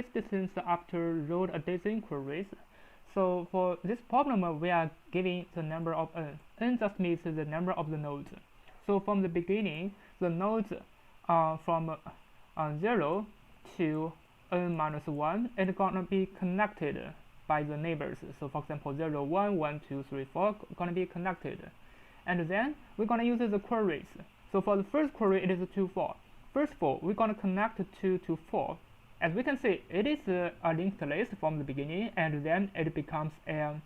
distance after road adjacent queries. So for this problem, we are giving the number of n. N just means the number of the nodes. So from the beginning, the nodes from 0 to n minus 1 is gonna be connected by the neighbors. So for example, 0, 1, 1, 2, 3, 4 gonna be connected. And then we're gonna use the queries. So for the first query, it is 2, 4. First of all, we're gonna connect 2 to 4. As we can see, it is a linked list from the beginning, and then it becomes a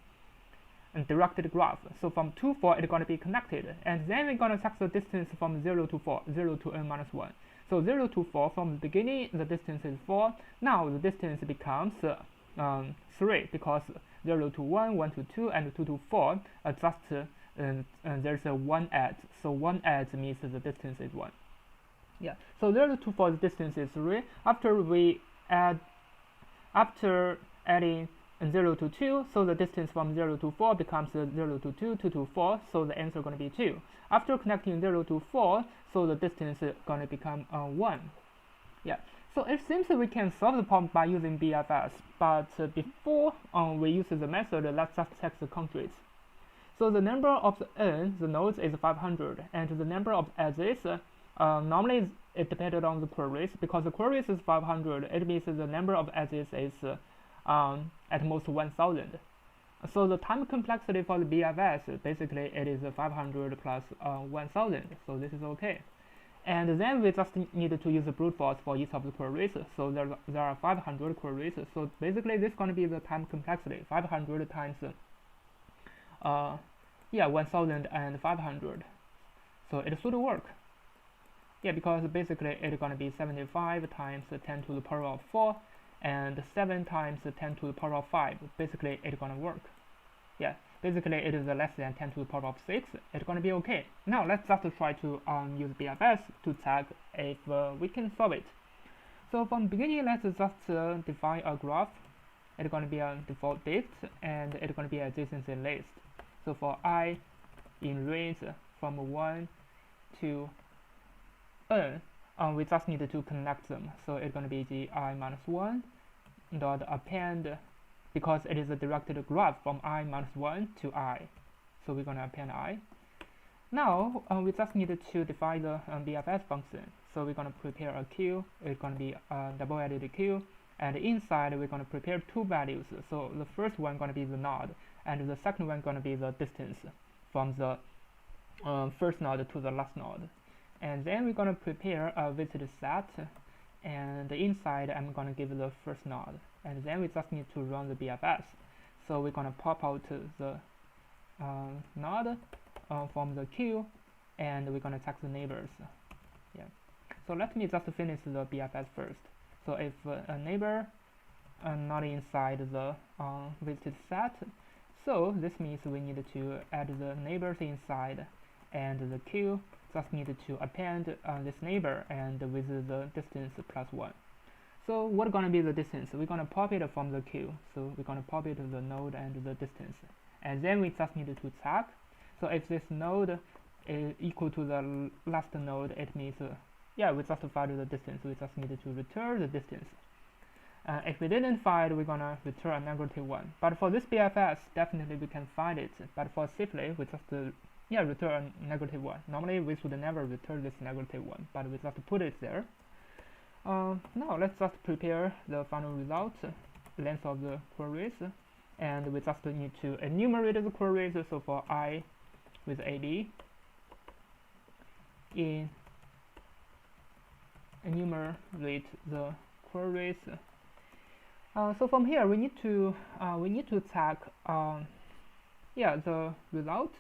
directed graph. So from 2, 4, it's going to be connected. And then we're going to check the distance from 0 to 4, 0 to n minus 1. So 0 to 4, from the beginning, the distance is 4. Now the distance becomes 3, because 0 to 1, 1 to 2, and 2 to 4 there's a 1 add. So 1 add means the distance is 1. Yeah, so 0 to 4, the distance is 3. After adding 0 to 2, so the distance from 0 to 4 becomes 0 to 2, 2 to 4, so the answer is going to be 2. After connecting 0 to 4, so the distance is going to become 1. Yeah, so it seems that we can solve the problem by using BFS, but before we use the method, let's just check the constraints. So the number of the nodes is 500, and the number of edges normally it depended on the queries. Because the queries is 500, it means the number of edges is at most 1000. So the time complexity for the BFS, basically it is 500 plus 1000, so this is okay. And then we just need to use the brute force for each of the queries. So there are 500 queries, so basically this is going to be the time complexity, 500 times 1500, so it should work. Yeah, because basically it's going to be 75 times 10 to the power of 4 and 7 times 10 to the power of 5. Basically it's going to work. Yeah, basically it is less than 10 to the power of 6. It's going to be okay. Now let's just try to use BFS to check if we can solve it. So from the beginning, let's just define a graph. It's going to be a default dict, and it's going to be a adjacency list. So for I in range from 1 to n, we just need to connect them. So it's going to be the I minus 1 dot append, because it is a directed graph from I minus 1 to I. So we're going to append I. Now we just need to define the BFS function. So we're going to prepare a queue. It's going to be a double-added queue, and inside we're going to prepare two values. So the first one going to be the node, and the second one going to be the distance from the first node to the last node. And then we're going to prepare a visit set, and inside I'm going to give the first node, and then we just need to run the BFS. So we're going to pop out the node from the queue, and we're going to check the neighbors. Yeah. So let me just finish the BFS first. So if a neighbor not inside the visited set, so this means we need to add the neighbors inside, and the queue just need to append this neighbor and with the distance plus 1. So what's going to be the distance? We're going to pop it from the queue. So we're going to pop it to the node and the distance. And then we just need to check. So if this node is equal to the last node, it means, yeah, we just find the distance. We just need to return the distance. If we didn't find, we're going to return a -1. But for this BFS, definitely we can find it. But for safely, we just return -1. Normally we should never return this -1, but we just put it there. Now let's just prepare the final result, length of the queries, and we just need to enumerate the queries. So for I with AD, enumerate the queries. So from here we need to check the result.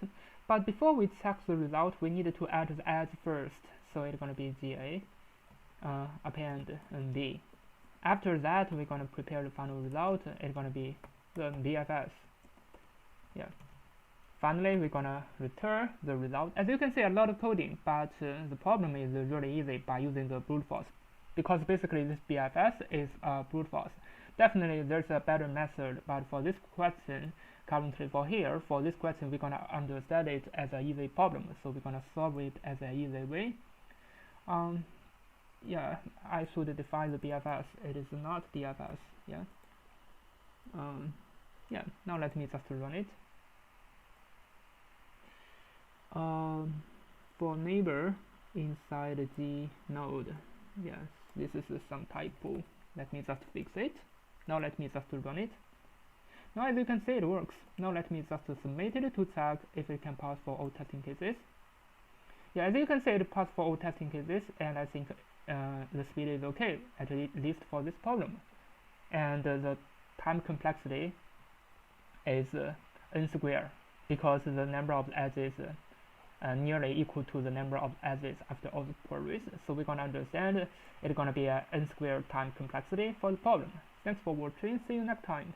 But before we check the result, we need to add the edge first. So it's going to be GA append and D. After that, we're going to prepare the final result. It's going to be the BFS. Yeah. Finally, we're going to return the result. As you can see, a lot of coding, but the problem is really easy by using the brute force, because basically this BFS is brute force. Definitely, there's a better method, but for this question, currently for this question, we're going to understand it as an easy problem, so we're going to solve it as an easy way. yeah, I should define the BFS. It is not DFS. Yeah. Yeah. Now let me just run it. For neighbor inside the node, yes, this is some typo. Let me just fix it. Now let me just run it. Now as you can see, it works. Now let me just submit it to check if it can pass for all testing cases. Yeah, as you can see, it passed for all testing cases, and I think the speed is okay, at least for this problem. And the time complexity is n squared, because the number of edges nearly equal to the number of edges after all the queries. So we're gonna understand it's gonna be a n squared time complexity for the problem. Thanks for watching. See you next time.